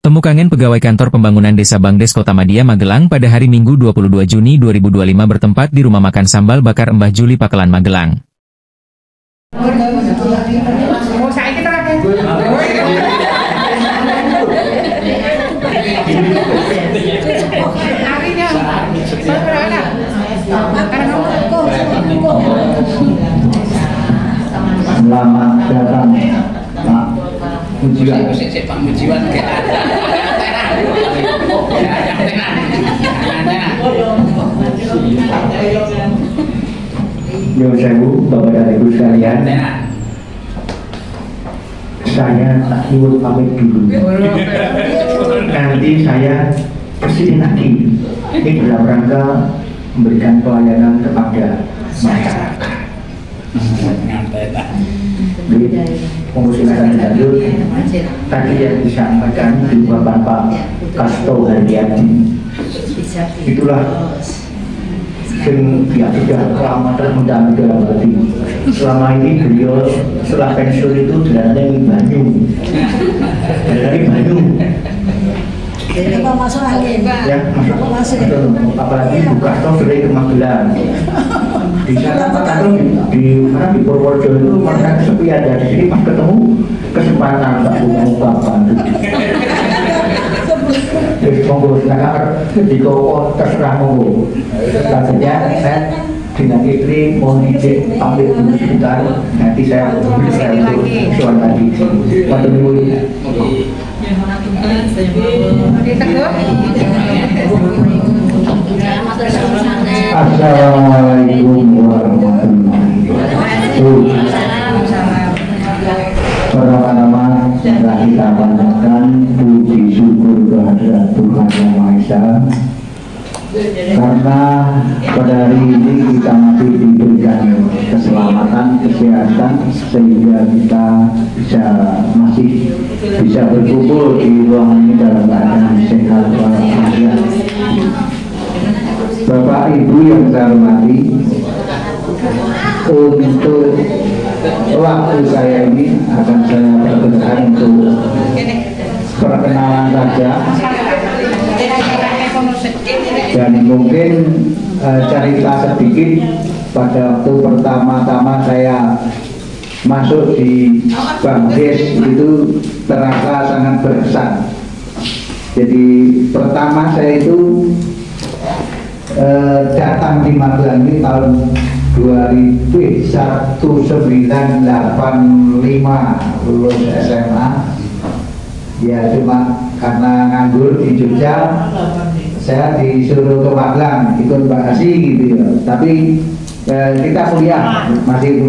Temu kangen pegawai kantor pembangunan Desa Bangdes Kota Madia Magelang pada hari Minggu 22 Juni 2025 bertempat di rumah makan Sambal Bakar Mbah Juli Pakelan Magelang. Selamat datang Pak Mujiwan. Pak Mujiwan ke Yo sewu Bapak dan Ibu sekalian, saya tak nyuwun pamit dulu. Nanti saya kesini lagi. Ini dalam rangka memberikan pelayanan kepada masyarakat. Pengusilan lanjut tadi yang disampaikan di Bapak Kasto Hardiadi, itulah yang ya sudah lama termuda dalam hati. Selama ini beliau setelah pensiun itu dari Banyu, masuk lagi ya masuk, apalagi buka tol dari ke Magelang. Di sana di mana di Purworejo itu mereka kesepian, dari sini pas ketemu kesempatan tak mengungkapkan. Jadi monggo silakan di koko terserah monggo. Selanjutnya saya dengan istri mohon izin pamit dulu sebentar. Nanti saya untuk soal tadi. Matur nuwun. Assalamualaikum warahmatullahi wabarakatuh. Pertama-tama telah kita panjatkan puji syukur kehadirat Tuhan Yang Maha Esa, karena pada hari ini kita masih diberikan keselamatan, kesehatan, sehingga kita masih bisa berkumpul di ruangan ini dalam keadaan sehat walafiat. Bapak Ibu yang saya hormati, untuk waktu saya ini akan saya pergunakan untuk perkenalan saja, dan mungkin cerita sedikit. Pada waktu pertama-tama saya masuk di Bangdes itu terasa sangat berkesan. Jadi pertama saya itu datang di Magelang ini tahun 1985, lulus SMA. Ya cuma karena nganggur di Jogja, saya disuruh ke Magelang ikut Mbak Asi gitu ya. Tapi kita kuliah, masih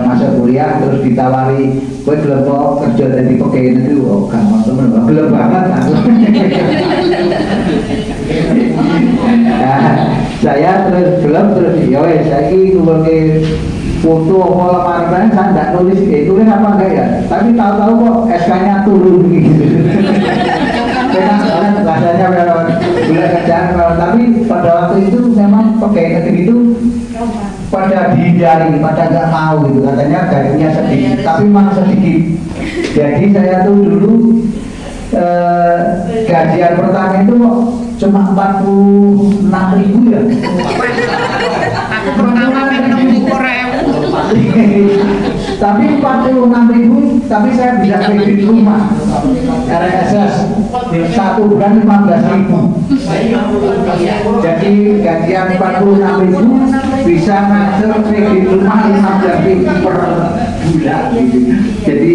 masuk kuliah, terus ditawari, gue belum mau kerja dari pegawai negeri. Oh gampang temen, belum banget aku. Saya terus ya wes saya ini nulis foto apa lamaran, saya tidak nulis tulis apa enggak ya, tapi tahu-tahu kok SK-nya turun gitu. Enak banget bahasanya bulan kerjaan, tapi pada waktu itu memang pegawai negeri itu pada dihindari, pada nggak mau gitu, katanya gajinya sedikit, tapi memang sedikit. Jadi saya tuh dulu gajian pertama itu cuma 46.000 ya. Aku pertama nemu Tapi 46.000, tapi saya bisa kredit rumah RSS 1 bulan 15.000. Jadi gajian 46.000 bisa ngajar kredit rumah 15.000 per bulan gitu. Jadi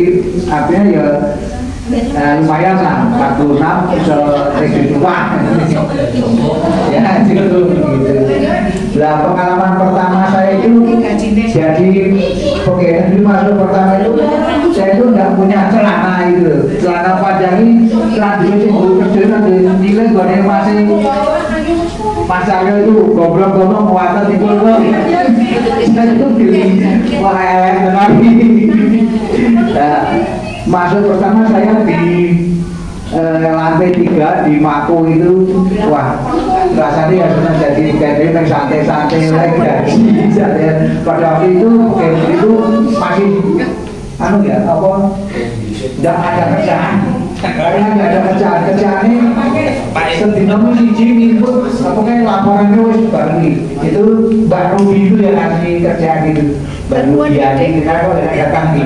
artinya ya lumayan lah, 46 bisa kredit rumah ya gitu. Lah pengalaman pertama saya itu jadi pegawai negeri masuk pertama itu, saya itu nggak punya celana itu, celana panjang ini lanjut itu kerja nanti nilai gue masih pasarnya itu goblok muatan di pulau saya itu pilih wah lagi. Masuk pertama saya di lantai 3 di Mako itu, wah rasanya ya sudah jadi kayak santai-santai lagi gaji. Pada waktu itu masih anu ya apa, nggak ada kerjaan, karena nggak ada sedina siji input apa kayak laporannya wis bareng itu Mbak Ruby itu yang ngasih kerjaan itu Mbak Ruby adik kita kok datang nih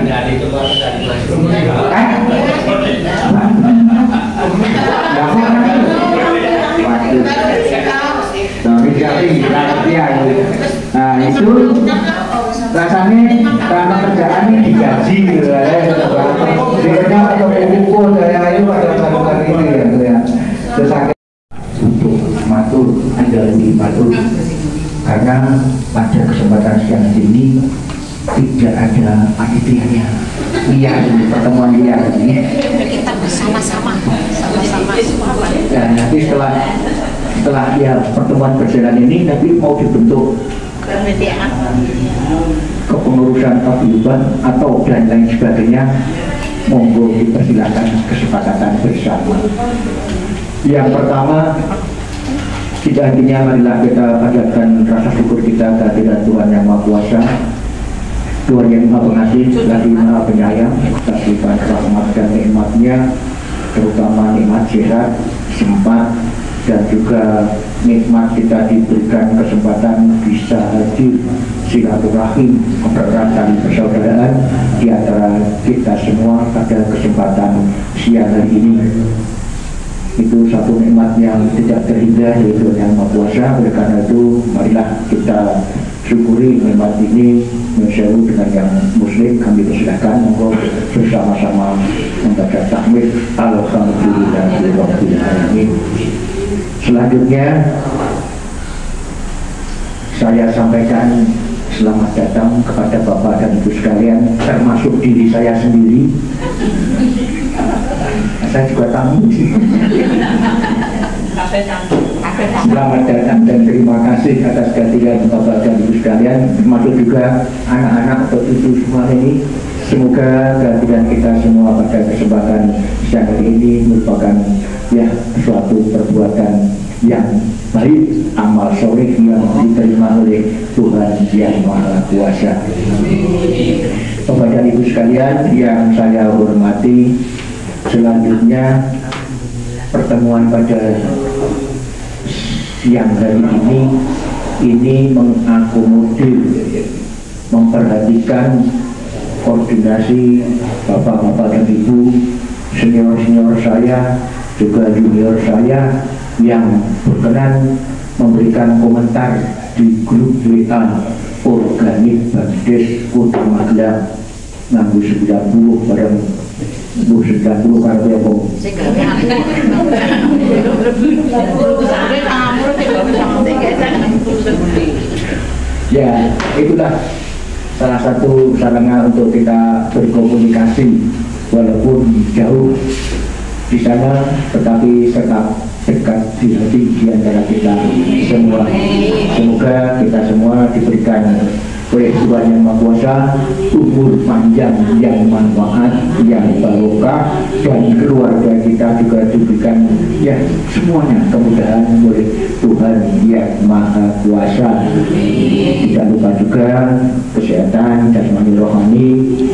nah itu rasanya karena kerjaan ini digaji gitu ya dia atau pukul saya itu pada saat ini ya terus untuk matur andalani matur karena pada kesempatan siang ini tidak ada panitianya pertemuan liar ini kita bersama-sama dan nanti setelah ya pertemuan berjalan ini nanti mau dibentuk kepengurusan paguyuban atau dan lain sebagainya, monggo dipersilakan kesepakatan bersama. Yang pertama, tidak hanya marilah kita panjatkan rasa syukur kita kehadirat Tuhan Yang Maha Kuasa, Tuhan yang Maha Pengasih lagi Maha Penyayang, tapi rahmat dan nikmatnya, terutama nikmat sehat, sempat, dan juga nikmat kita diberikan kesempatan bisa hadir silaturahim erat tali persaudaraan di antara kita semua pada kesempatan siang hari ini. Itu satu nikmat yang tidak terhingga, yaitu Yang Maha Kuasa. Oleh karena itu marilah kita syukuri nikmat ini menyeru dengan yang muslim. Kami persilakan untuk bersama-sama membaca tahmid Alhamdulillahirabbil alamin. Selanjutnya saya sampaikan selamat datang kepada Bapak dan Ibu sekalian, termasuk diri saya sendiri. Saya juga tamu. Selamat datang dan terima kasih atas kehadiran Bapak dan Ibu sekalian, termasuk juga anak-anak atau cucu semua ini. Semoga kehadiran kita semua pada kesempatan siang hari ini merupakan suatu perbuatan yang baik, amal soleh yang diterima oleh Tuhan Yang Maha Kuasa. Bapak dan Ibu sekalian yang saya hormati, selanjutnya pertemuan pada siang hari ini mengakomodir, memperhatikan koordinasi bapak-bapak dan ibu, senior-senior saya, juga junior saya yang berkenan memberikan komentar di grup WA organik Bandes Kota Magelang nganggo 90 bareng 90 kartu yang ya itulah salah satu sarana untuk kita berkomunikasi walaupun jauh di sana, tetapi tetap dekat di hati di antara kita semua. Semoga kita semua diberikan oleh Tuhan Yang Maha Kuasa umur panjang yang manfaat, yang barokah, dan keluarga kita juga diberikan semuanya kemudahan oleh Tuhan Yang Maha Kuasa. Tidak lupa juga kesehatan jasmani rohani.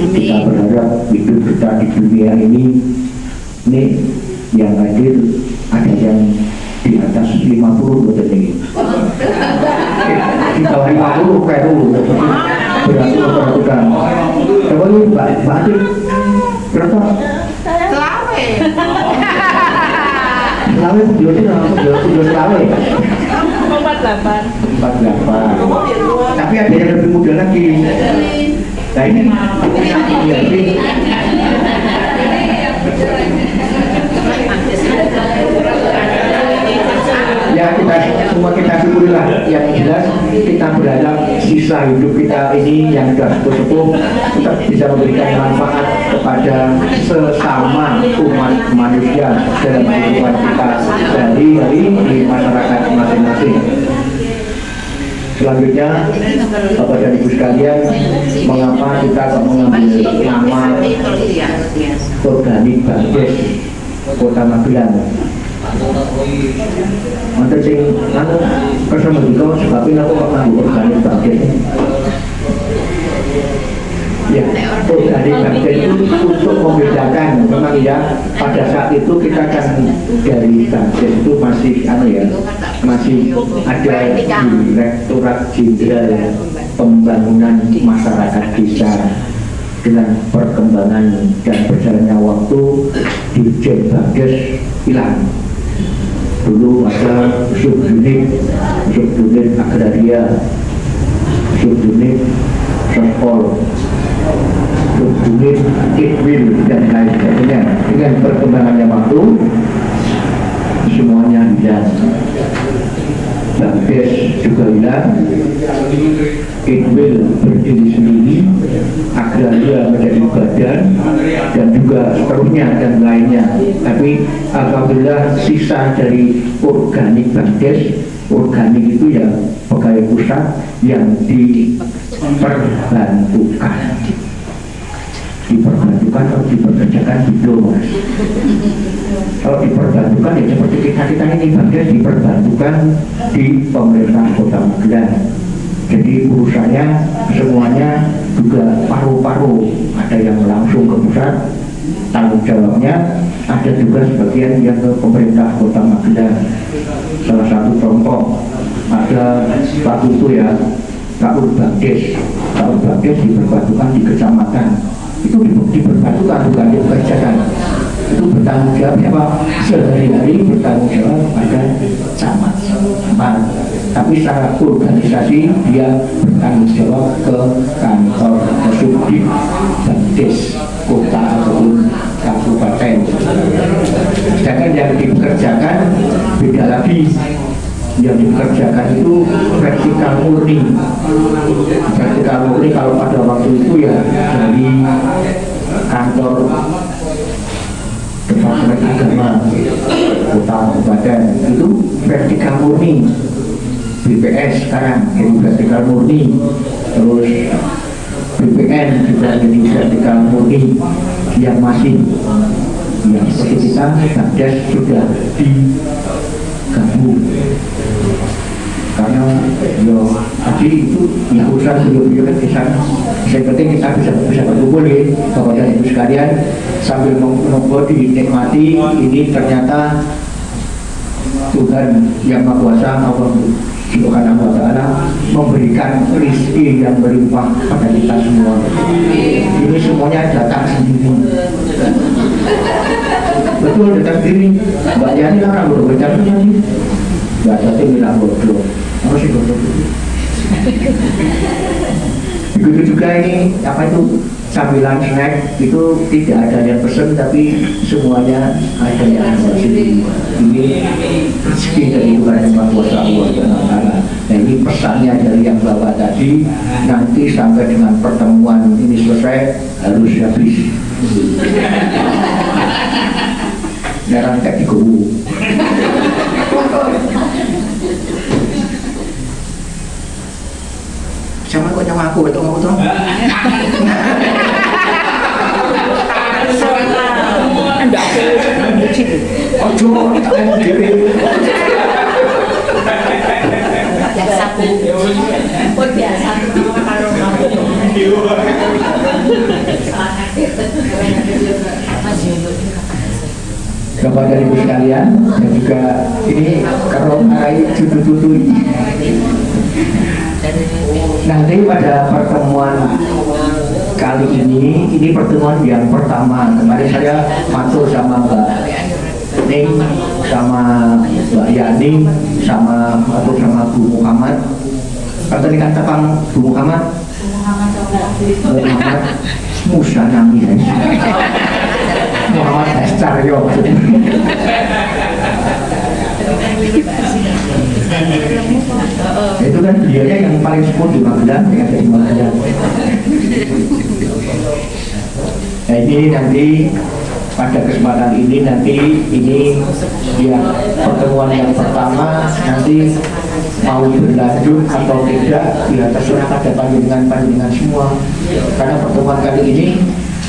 Kita berharap hidup kita di dunia ini yang hadir ada yang di atas 50 betul ini. Di bawah 50 Peru berarti perhatikan. Coba ini Mbak Adik berapa? Selawe video selawe 48. Tapi ada yang lebih muda lagi. Nah ini ya kita syukurilah. Yang jelas kita berharap sisa hidup kita ini yang sudah sepuh tetap bisa memberikan manfaat kepada sesama umat manusia dalam kehidupan kita sehari-hari di masyarakat masing-masing. Selanjutnya, Bapak dan Ibu sekalian, mengapa kita mengambil nama organik Bandes Kota Magelang? Mantan sing kesama juga sebabnya aku akan organik Bandes. Ya, organik bangkit itu untuk membedakan memang ya pada saat itu kita kan dari bangkit itu masih masih ada Direktorat Jenderal Pembangunan Masyarakat Desa. Dengan perkembangan dan berjalannya waktu Dirjen Bagdes hilang. Dulu ada subunit agraria, subunit sosial, subunit ikbil dan lain sebagainya. Dengan perkembangannya waktu semuanya hilang. Bagdes juga hilang, ikbil berdiri sendiri, agraria menjadi badan, dan juga seterusnya dan lainnya. Tapi alhamdulillah sisa dari organik Bagdes, organik itu ya pegawai pusat yang diperbantukan atau diperkerjakan gitu. Kalau diperbantukan ya seperti kita ini Bagdes diperbantukan di pemerintah Kota Magelang. Jadi urusannya semuanya juga paru-paru, ada yang langsung ke pusat tanggung jawabnya, ada juga sebagian yang ke pemerintah Kota Magelang. Salah satu contoh ada waktu itu ya Kaur Bagdes diperbantukan di kecamatan, itu diperbantukan bukan dipekerjakan, itu bertanggung jawab siapa? Sehari-hari bertanggung jawab pada camat. Tapi secara organisasi dia bertanggung jawab ke kantor Kesubdit Bagdes kota ataupun kabupaten. Sedangkan yang dipekerjakan beda lagi. Yang dikerjakan itu vertikal murni. Vertikal murni kalau pada waktu itu ya dari kantor Departemen Agama kota kabupaten itu vertikal murni. BPS sekarang jadi vertikal murni, terus BPN juga jadi vertikal murni yang masih yang seperti kita Bagdes sudah digabung karena tadi itu ya urusan beliau kan di sana. Yang penting kita bisa berkumpul ya kepada ibu sekalian sambil menunggu dinikmati ini ternyata Tuhan yang Maha Kuasa Allah Subhanahu wa Ta'ala memberikan rezeki yang berlimpah pada kita semua. Ini semuanya datang sendiri. Betul, datang sendiri. Mbak Yani orang berbeda sendiri. Mbak Tati bilang bodoh. Apa sih bodoh? Begitu juga ini apa itu sambilan snack itu tidak ada yang pesen tapi semuanya ada yang bersih. Ini rezeki dari Tuhan yang Maha Kuasa Allah Taala. Nah ini pesannya dari yang bawa tadi, nanti sampai dengan pertemuan ini selesai harus habis. Jangan kayak digowo. Sama kok nyawa aku betul ngomong tuh. Anda ojo tak mau dhewe. Biasa pun biasa kalau kamu. Bapak dan Ibu sekalian, dan juga ini kalau arai cucu-cucu nanti pada pertemuan kali ini pertemuan yang pertama. Kemarin saya mantul sama Mbak Ning, sama Mbak Yani, sama Bu Muhammad. Kata ini kan tepang Bu Muhammad Musa Nami Muhammad Escaryo. Itu kan beliaunya yang paling sepuh di Magelang, yang ada di Magelang. Nah ini nanti pada kesempatan ini ya pertemuan yang pertama nanti mau berlanjut atau tidak ya terserah pada panjenengan semua, karena pertemuan kali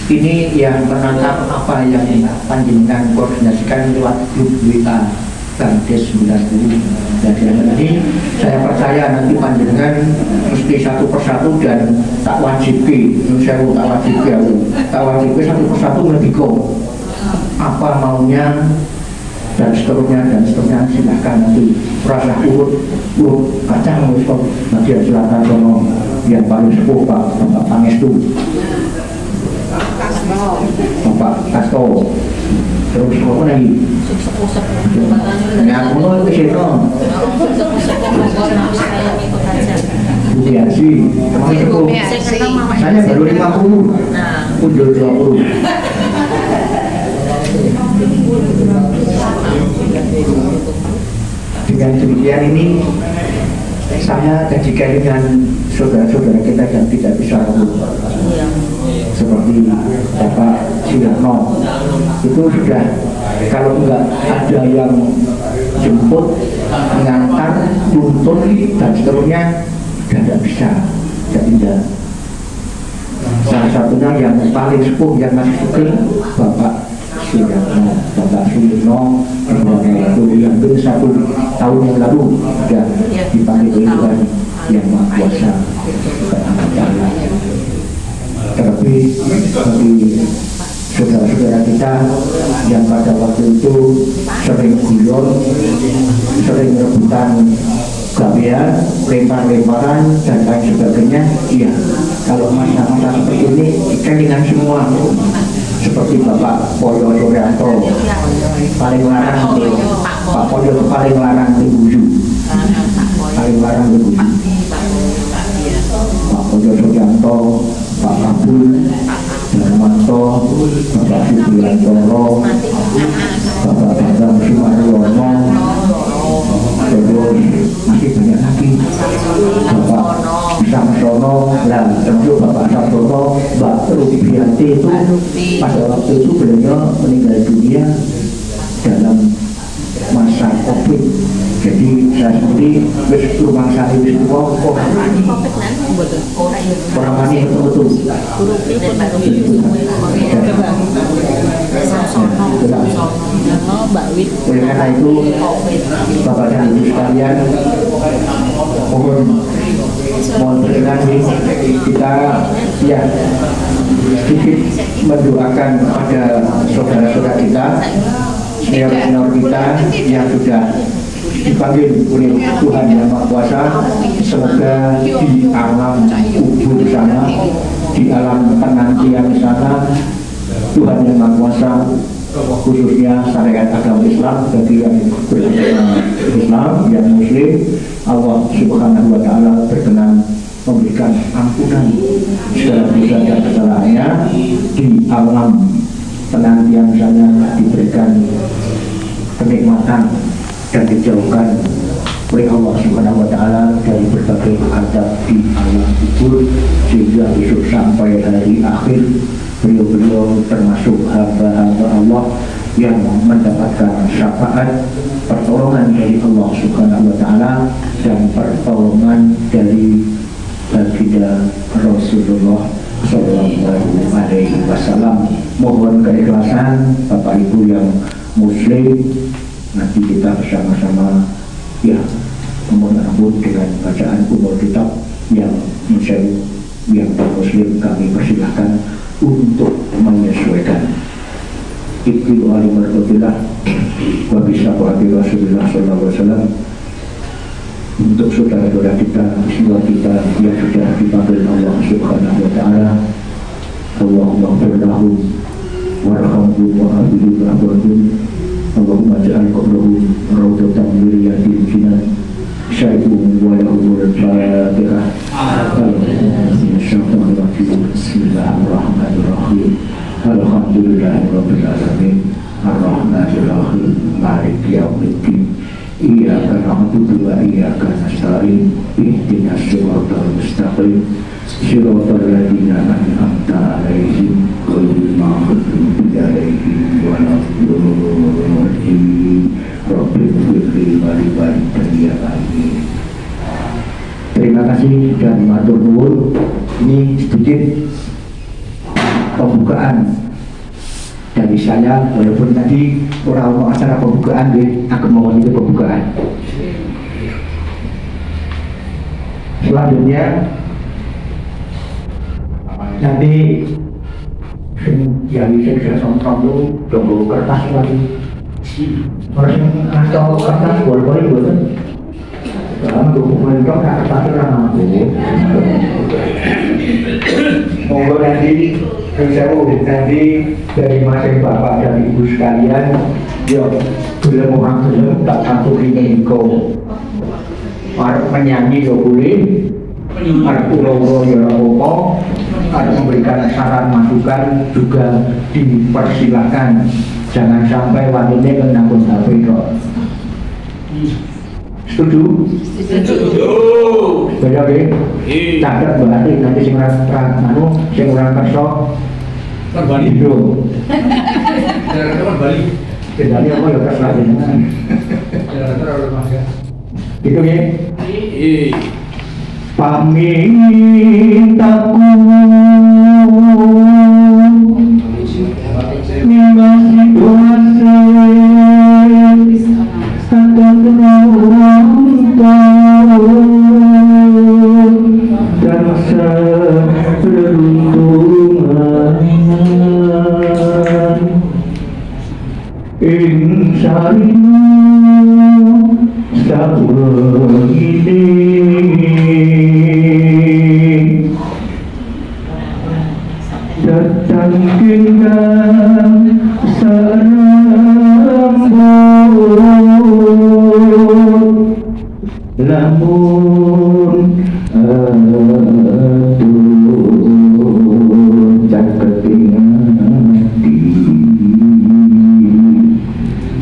ini yang menangkap apa yang panjenengan koordinasikan lewat grup WA. Bangdes 90. Jadi ini saya percaya nanti panjenengan mesti satu persatu dan tak wajibi, saya tak wajibi satu persatu ngendika apa maunya dan seterusnya silahkan nanti rasa urut kacang untuk bagian selatan sono yang paling sepuh Bapak Pangestu, Bapak Kasto, terus apa lagi? Yang kuno ke situ, Budiasi, teman sepuh. Saya baru 50, undur 20. Dengan demikian ini saya kajikan dengan saudara-saudara kita yang tidak bisa seperti Bapak Sirno itu sudah, kalau enggak ada yang jemput, mengantar, tuntun dan seterusnya sudah tidak bisa, tidak. Salah satunya yang paling sepuh yang masih sugeng Bapak Sirno, Bapak Sirno yang hampir 1 tahun yang lalu sudah dipanggil Tuhan yang Maha Kuasa ke angkat Allah. Terlebih bagi saudara-saudara kita yang pada waktu itu sering guyon, sering rebutan gawean, lempar-lemparan dan lain sebagainya. Iya, kalau masa-masa seperti ini kelingan semua. Seperti Bapak Poyo Suryanto paling larang, Pak Poyo paling larang dibuju, Pak Poyo Suryanto, Pak Kabul, Darmanto, Bapak Subriyantoro, Bapak Bambang Sumaryono, terus masih banyak lagi Bapak Samsono, termasuk Bapak Samsono, Mbak Rubianti itu pada waktu itu beliau meninggal dunia dalam masa COVID. Jadi saya sendiri rumah saya di orang mani betul-betul. Oleh karena itu Bapak dan Ibu sekalian, mohon berkenan kita ya sedikit mendoakan kepada saudara-saudara kita, senior-senior kita yang sudah dipanggil oleh Tuhan Yang Maha Kuasa. Semoga di alam kubur sana, di alam penantian sana, Tuhan Yang Maha Kuasa, khususnya syariat agama Islam bagi yang beragama Islam, yang Muslim, Allah Subhanahu wa Ta'ala berkenan memberikan ampunan segala dosa dan kesalahannya di alam penantian sana, diberikan kenikmatan dan dijauhkan oleh Allah Subhanahu wa Ta'ala dari berbagai adab di alam kubur, sehingga besok sampai hari akhir beliau-beliau termasuk hamba-hamba Allah yang mendapatkan syafaat, pertolongan dari Allah Subhanahu wa Ta'ala dan pertolongan dari baginda Rasulullah Sallallahu Alaihi Wasallam. Mohon keikhlasan Bapak Ibu yang Muslim, nanti kita bersama-sama ya memohon ampun dengan bacaan umur kitab yang Muslim, yang Muslim kami persilahkan untuk menyesuaikan. Ibnu Ali Martotillah wa bisawati Rasulullah Sallallahu Alaihi Wasallam. Untuk saudara-saudara kita, semua kita yang sudah dipanggil Allah Subhanahu wa Ta'ala, Allahumma firlahum warhamhum wa abidhum rahmatun, Allahumma ja'al qabrahum rawdatan min riyadil jinan, syai'um wa lahumul fatihah. Bismillahirrahmanirrahim. Alhamdulillahirabbil alamin. Ar-Rahmanir-Rahim. Maliki yaumiddin. Iyyaka na'budu wa iyyaka nasta'in. Ihdinas siratal mustaqim. Siratal ladzina an'amta 'alaihim ghairil maghdubi 'alaihim waladdallin. Rabbil firli walidayya amin. Terima kasih dan matur nuwun. Ini sedikit pembukaan dari saya, walaupun tadi orang acara pembukaan aku mohon itu pembukaan. Selanjutnya nanti yang bisa sontrong itu tunggu kertas lagi. Orang atau kertas boleh buat dalam dokumen itu kertas orang aku. Monggo nanti nanti dari masing bapak dan ibu sekalian, yo belum orang belum tak satu ini kau. Harus menyanyi ya boleh, harus ulo-ulo ya apa, harus memberikan saran masukan juga dipersilakan. Jangan sampai wanita menanggung HP kok. Setuju? Setuju. Beda deh. Catat berarti nanti sing orang kerso Terbalik. hidung. Jangan terbalik. Jadi apa ya kerso jenengan. Jangan terbalik. Gitu ya. Pamintaku nimbang situasi akan terlalu dan seruntungan insarimu ini datang tinggal serambut lamun aduh caket ingati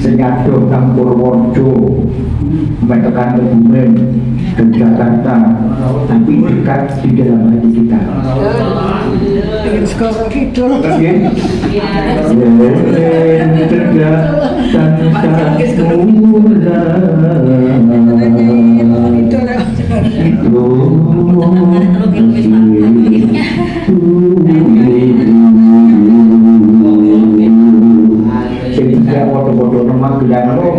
senyaduh campur worjo menekan Kebumen ke Jakarta, tapi dekat di dalam hati kita. Sehingga foto-foto nomor gelang lo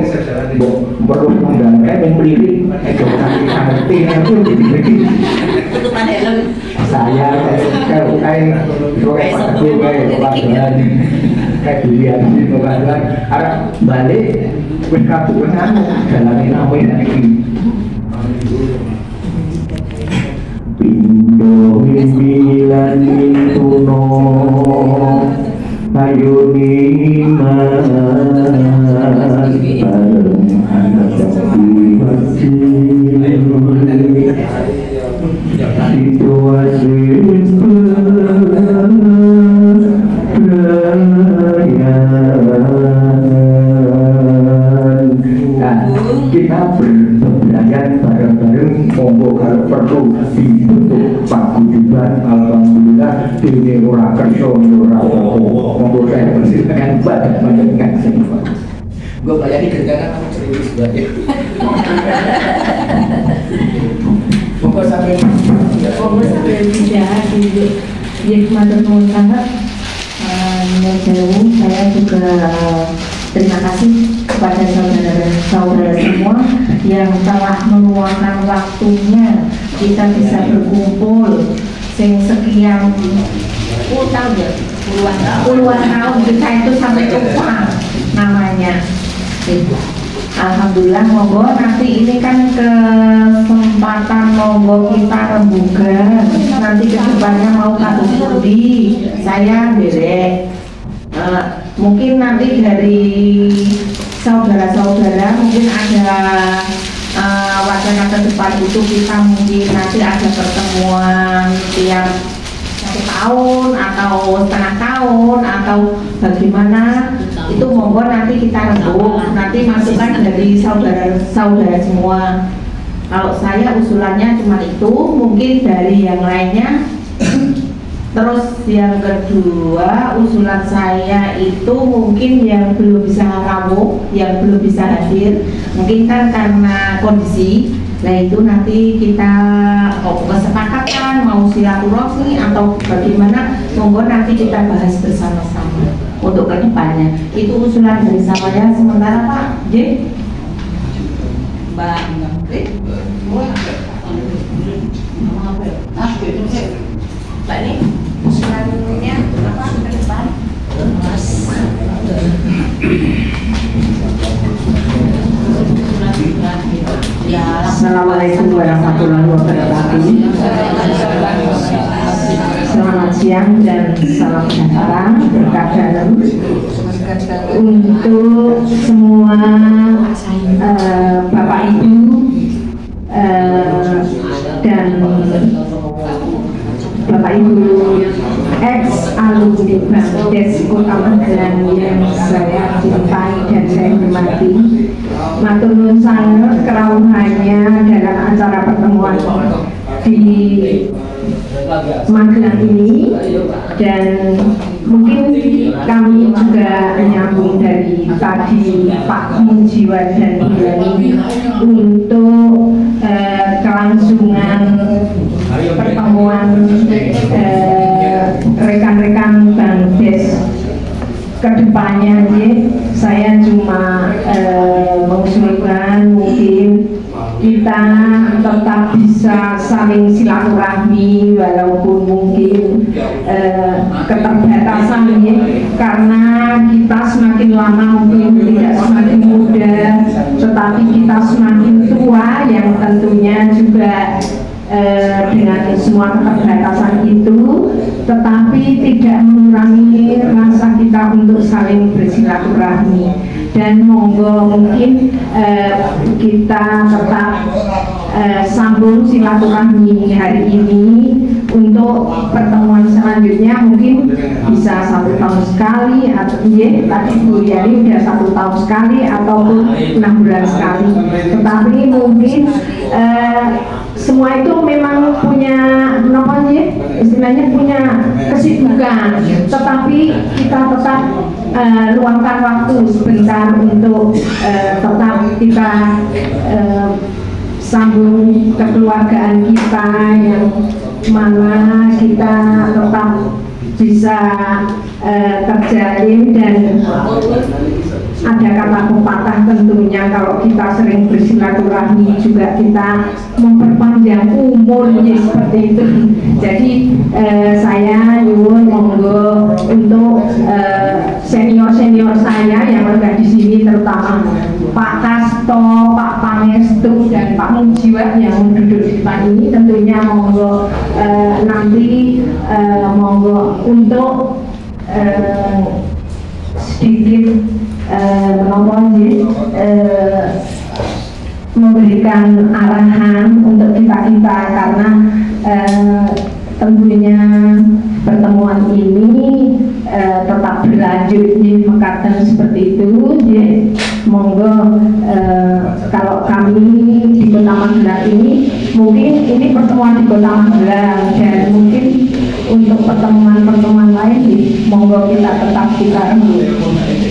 perlu menggantikan yang berdiri Tutupan helm. saya kayak sore pagi kayak dilihat di pengadilan arah balik wis kabur anu jalane apa iki pindo milan tuno ayuni mas situasi kita berbelajar bareng-bareng monggo kalau perlu dibentuk paguyuban alhamdulillah dene ora kerso ora monggo saya persilakan banyak Gue bayar di kerjaan kamu serius banget. monggo sampai bicara di kemarin sangat saya juga terima kasih kepada saudara-saudara semua yang telah meluangkan waktunya kita bisa berkumpul sekian puluhan tahun kita itu sampai lupa namanya. Alhamdulillah, monggo nanti ini kan kesempatan monggo kita rembugan nanti kedepannya mau kados pundi saya derek mungkin nanti dari saudara-saudara mungkin ada wacana ke depan itu kita mungkin nanti ada pertemuan tiap 1 tahun atau setengah tahun atau bagaimana itu monggo nanti kita rembuk nanti masukan dari saudara-saudara semua. Kalau saya usulannya cuma itu, mungkin dari yang lainnya. Terus yang kedua usulan saya itu mungkin yang belum bisa rawuh, yang belum bisa hadir, mungkin kan karena kondisi. Nah itu nanti kita kesepakatan mau silaturahmi atau bagaimana, monggo nanti kita bahas bersama-sama. untuk kedepannya. Itu usulan dari saya sementara Pak. J. Mbak Mbak ini usulannya apa ke depan? Assalamualaikum warahmatullahi wabarakatuh. Selamat siang dan salam sejahtera berkah dalam untuk semua Bapak Ibu dan Bapak Ibu ex alumni Bangdes Kota Magelang yang saya cintai dan saya hormati. Matur nuwun sanget kerawuhannya dalam acara pertemuan di Magelang ini, dan mungkin kami juga menyambung dari tadi Pak Munjiwa dan Bu Yani untuk kelangsungan pertemuan rekan-rekan Bangdes kedepannya. Saya cuma mengusulkan mungkin kita tetap bisa saling silaturahmi walaupun mungkin keterbatasan karena kita semakin lama mungkin tidak semakin muda, tetapi kita semakin tua yang tentunya juga dengan semua keterbatasan itu, tetapi tidak mengurangi rasa kita untuk saling bersilaturahmi. Dan monggo mungkin kita tetap sambung silaturahmi hari ini untuk pertemuan selanjutnya, mungkin bisa 1 tahun sekali atau tadi Bu Yani udah 1 tahun sekali ataupun 6 bulan sekali, tetapi mungkin semua itu memang punya istilahnya punya kesibukan, tetapi kita tetap luangkan waktu sebentar untuk tetap kita sambung kekeluargaan kita yang mana kita tetap bisa terjalin. Dan ada kata pepatah tentunya kalau kita sering bersilaturahmi juga kita memperpanjang umur, seperti itu. Jadi saya nyuwun monggo untuk senior-senior saya yang ada di sini, terutama Pak Kasto, Pak Pangestu dan Pak Munjiwa yang duduk di depan ini, tentunya monggo nanti monggo untuk sedikit memberikan arahan untuk kita karena tentunya pertemuan ini tetap berlanjut mekaten seperti itu. Monggo kalau kami di Kota Magelang ini, mungkin ini pertemuan di Kota Magelang, dan mungkin untuk pertemuan-pertemuan lain monggo kita tetap kita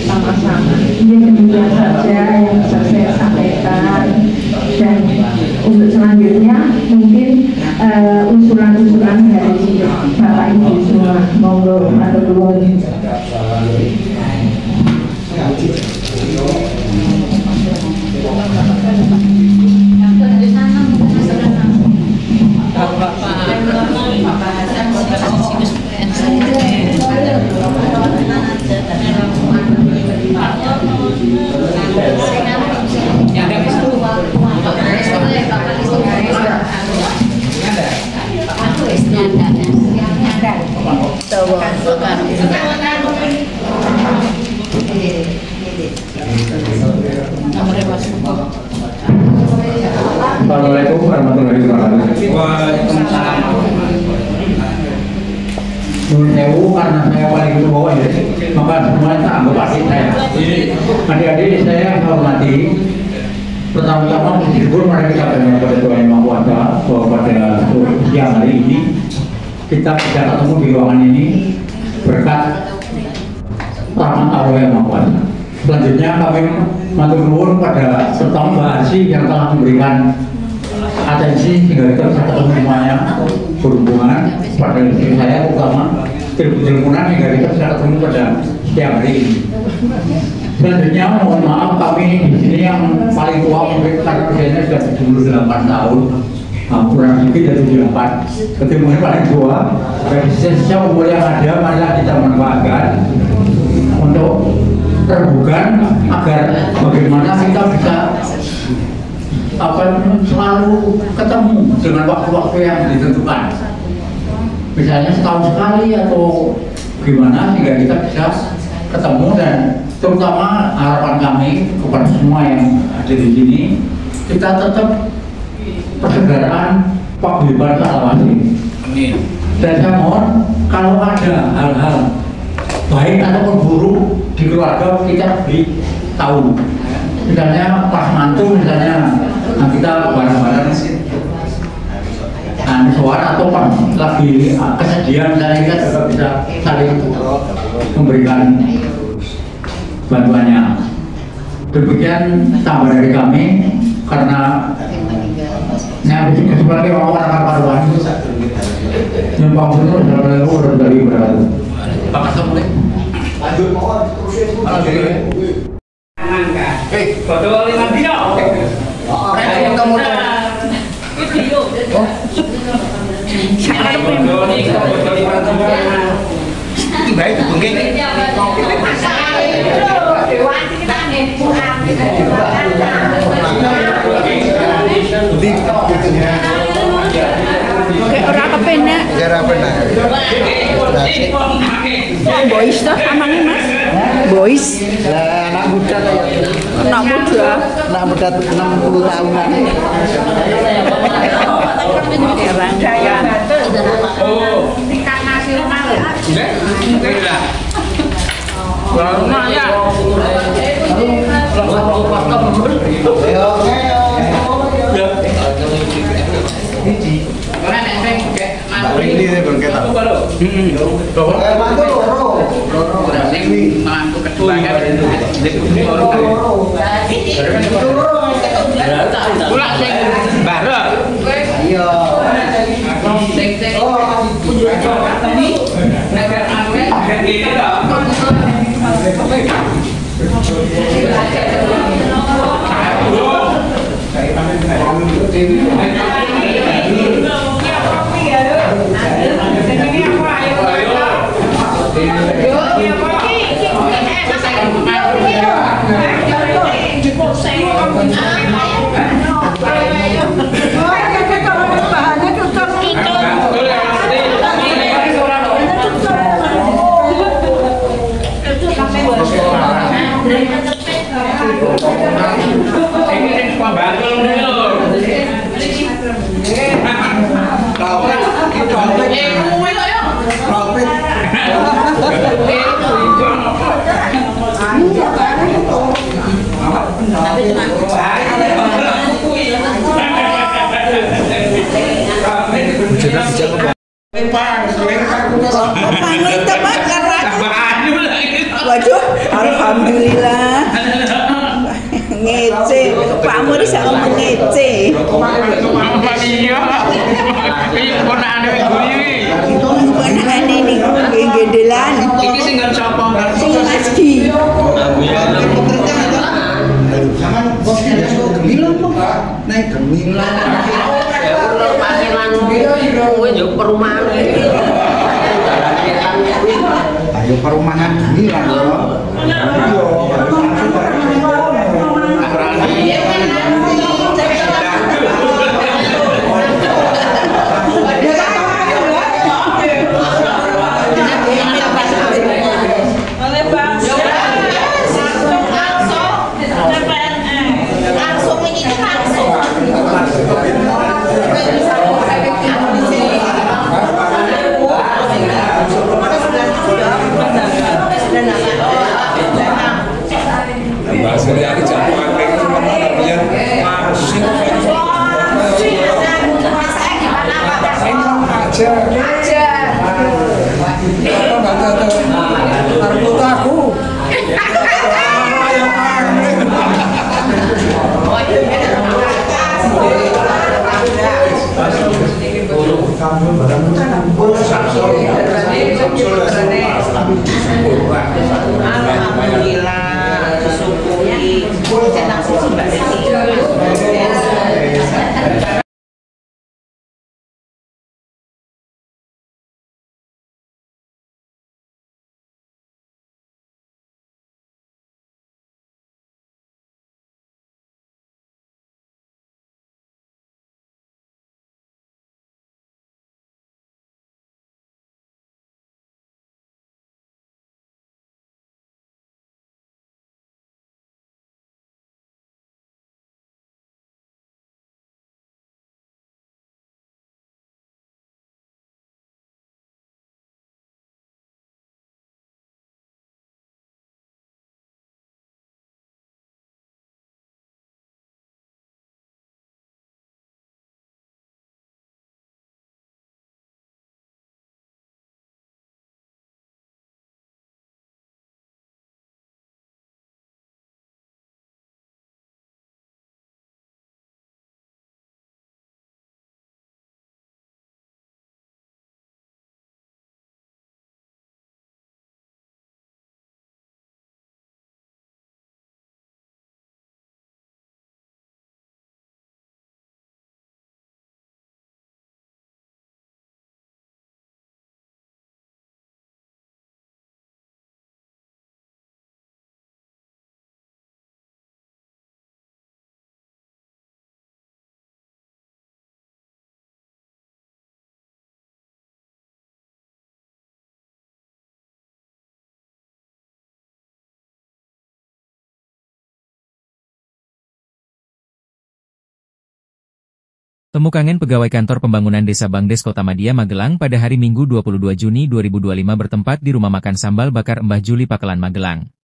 sama-sama. Ini demikian saja yang bisa saya sampaikan, dan untuk selanjutnya mungkin usulan-usulan dari Bapak Ibu semua, monggo matur nuwun. Assalamualaikum warahmatullahi wabarakatuh. Waalaikumsalam. Nun sewu, karena saya paling ke bawah ya, maka semuanya tak anggap asik saya. Adik-adik saya yang hormati, pertama-tama bersyukur mari kita kepada Tuhan Yang Maha Kuasa bahwa pada siang hari ini kita bisa ketemu di ruangan ini berkat rahmat Allah Yang Maha Kuasa. Selanjutnya kami matur nuwun pada serta Mbak Arsi yang telah memberikan atensi sehingga kita bisa ketemu semuanya berhubungan pada istri saya, terutama teleponan hingga kita bisa ketemu pada setiap hari. Selanjutnya mohon maaf kami di sini yang paling tua mungkin karena usianya sudah 78 tahun. Kurang sedikit dari 78. Ketemunya paling tua. Dari sisa umur yang ada marilah kita manfaatkan untuk terbuka agar bagaimana kita bisa selalu ketemu dengan waktu-waktu yang ditentukan. Misalnya setahun sekali atau gimana sehingga kita bisa ketemu, dan terutama harapan kami kepada semua yang ada di sini, kita tetap persaudaraan paguyuban Alawasi. Amin. Dan saya mohon kalau ada hal-hal baik ataupun buruk di keluarga kita beritahu. Misalnya pas mantu, misalnya kita bareng-bareng suara atau pas lagi kesedihan, misalnya kita juga bisa saling memberikan bantuannya. Demikian tambah dari kami, karena sebagai orang-orang paruan nyumpang betul dalam urut dari berada. Pak Kasem, lanjut mohon. Foto 5 dino. Ayo kamu. Video. Baik, mungkin. Orang kepenak. Jarang pernah. Boys tuh amangnya mas. Boys. Nah, anak muda lah ya. Anak muda. Anak muda 60 tahunan. Orang kaya. Tingkat nasional ya. Ini bangkit. Waduh, alhamdulillah. Ngece, Pak Muri sama ngece. Ponakane niku nggih gendelan. Iki sing ngarep sapa? Sing Mas Di. Zaman bos gemilang kok. Naik gemilang. Perumahan. Ayo perumahan gemilang kok. Ah, Mbak Desi. Temu kangen pegawai kantor pembangunan Desa Bangdes Kota Madia Magelang pada hari Minggu 22 Juni 2025 bertempat di Rumah Makan Sambal Bakar Mbah Juli Pakelan Magelang.